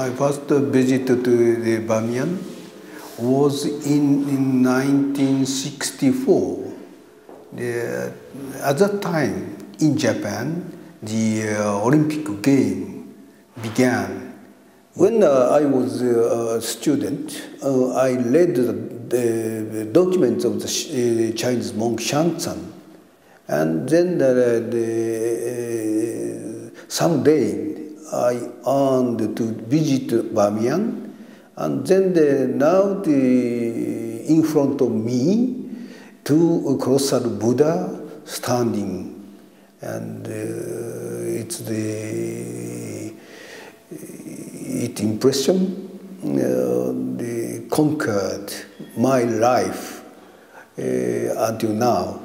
My first visit to the Bamiyan was in 1964. At that time, in Japan, the Olympic game began. When I was a student, I read the documents of the Chinese monk Jansen, and then someday I earned to visit Bamiyan, and then now in front of me, two colossal Buddha standing, and it impression conquered my life until now.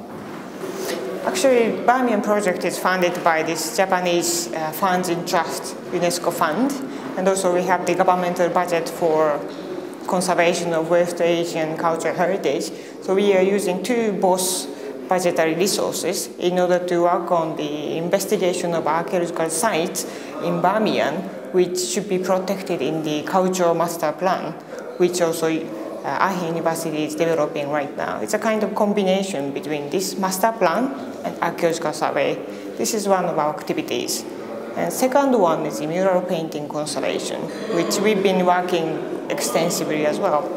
Actually, Bamiyan project is funded by this Japanese Funds in Trust UNESCO fund, and also we have the governmental budget for conservation of West Asian cultural heritage. So we are using both budgetary resources in order to work on the investigation of archaeological sites in Bamiyan, which should be protected in the cultural master plan, which also Ahi University is developing right now. It's a kind of combination between this master plan and archaeological survey. This is one of our activities. And second one is the mural painting conservation, which we've been working extensively as well.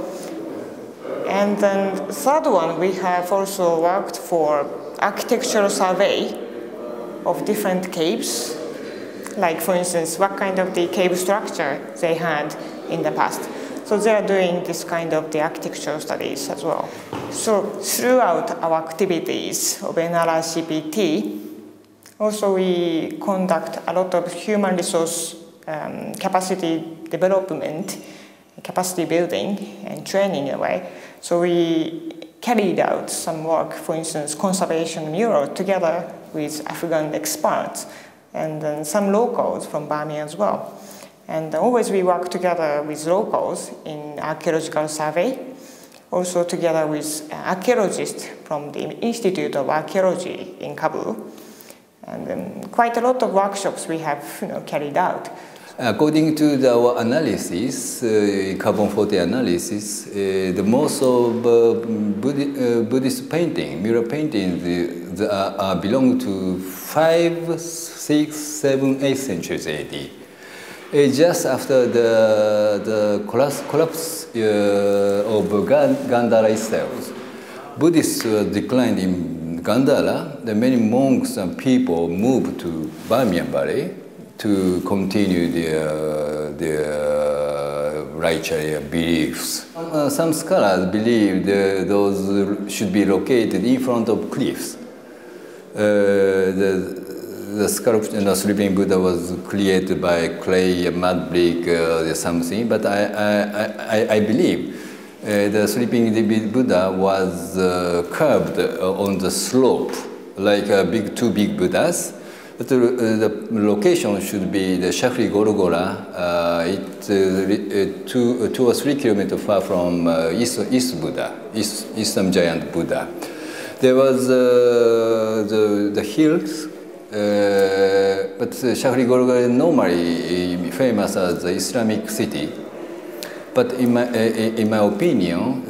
And then third one, we have also worked for architectural survey of different caves, like for instance, what kind of the cave structure they had in the past. So they are doing this kind of the architectural studies as well. So throughout our activities of NRICPT, also we conduct a lot of human resource capacity development, capacity building and training in a way. So we carried out some work, for instance, conservation mural together with Afghan experts and then some locals from Bamiyan as well. And always we work together with locals in archaeological survey, also together with archaeologists from the Institute of Archaeology in Kabul. And then quite a lot of workshops we have carried out. According to our analysis, carbon-40 analysis, the most of Buddhist painting, mural paintings, belong to 5th, 6th, 7th, 8th centuries AD. Just after the collapse of Gandhara itself, Buddhists declined in Gandhara. Many monks and people moved to Bamiyan Valley to continue their righteous beliefs. Some scholars believe those should be located in front of cliffs. The sculpture, the sleeping Buddha was created by clay, mud brick, or something. But I believe the sleeping Buddha was curved on the slope, like two big Buddhas. But the location should be the Shakri Gorogora, 2 or 3 kilometers far from East Buddha, Eastern giant Buddha. There was the hills, but Shakri Gorogora is normally famous as the Islamic city. But in my opinion,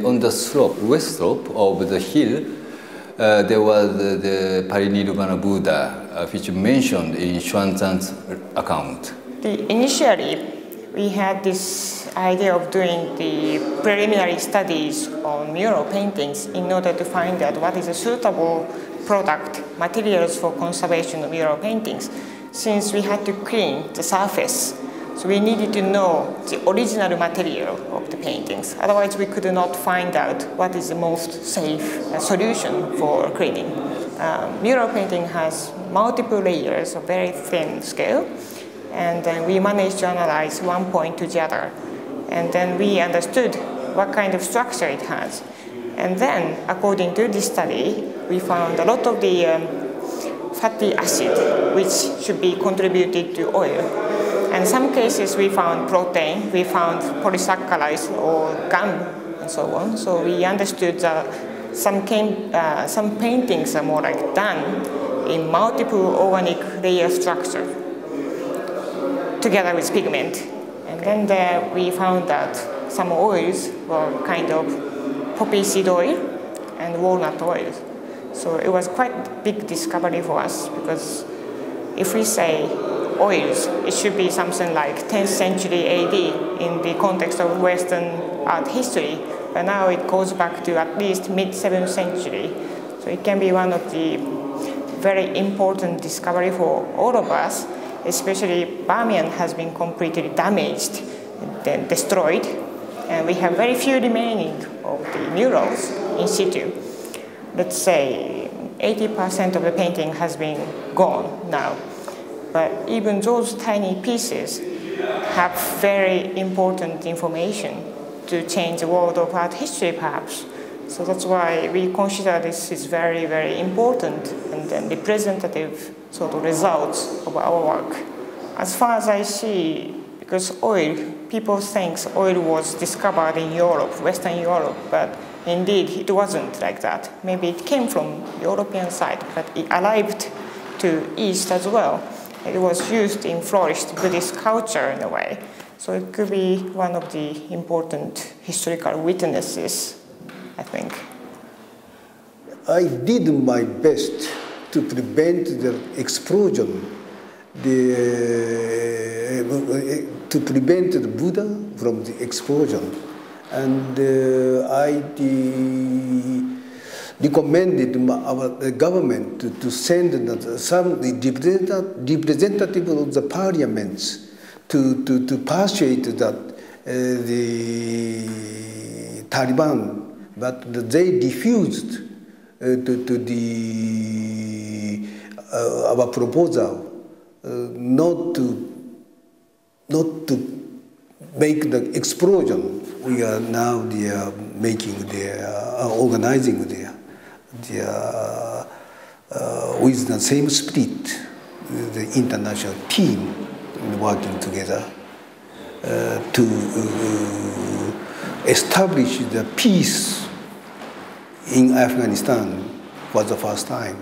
on the slope, west slope of the hill, there was the Parinirvana Buddha, which mentioned in Xuanzang's account. Initially, we had this idea of doing the preliminary studies on mural paintings in order to find out what is a suitable product, materials for conservation of mural paintings, since we had to clean the surface. So we needed to know the original material of the paintings. Otherwise, we could not find out what is the most safe solution for cleaning. Mural painting has multiple layers of very thin scale, and then we managed to analyze one point to the other. And then we understood what kind of structure it has. And then, according to this study, we found a lot of the fatty acid, which should be contributed to oil. And in some cases, we found protein, we found polysaccharides or gum, and so on. So we understood that some paintings are more like done in multiple organic layer structure, together with pigment. And then there we found that some oils were kind of poppy seed oil and walnut oil. So it was quite a big discovery for us, because if we say oils, it should be something like 10th century AD in the context of Western art history, but now it goes back to at least mid-7th century. So it can be one of the very important discovery for all of us, especially Bamiyan has been completely damaged, then destroyed, and we have very few remaining of the murals in situ. Let's say 80% of the painting has been gone now. But even those tiny pieces have very important information to change the world of art history, perhaps. So that's why we consider this is very, very important and then representative sort of results of our work. As far as I see, because oil, people think oil was discovered in Europe, Western Europe, but indeed it wasn't like that. Maybe it came from European side, but it arrived to East as well. It was used in flourished Buddhist culture in a way. So it could be one of the important historical witnesses, I think. I did my best to prevent the explosion, to prevent the Buddha from the explosion. And I recommended our government to send some representative of the parliaments to persuade that the Taliban, but they refused our proposal not to make the explosion. We are now organizing with the same spirit, the international team working together to establish the peace in Afghanistan for the first time.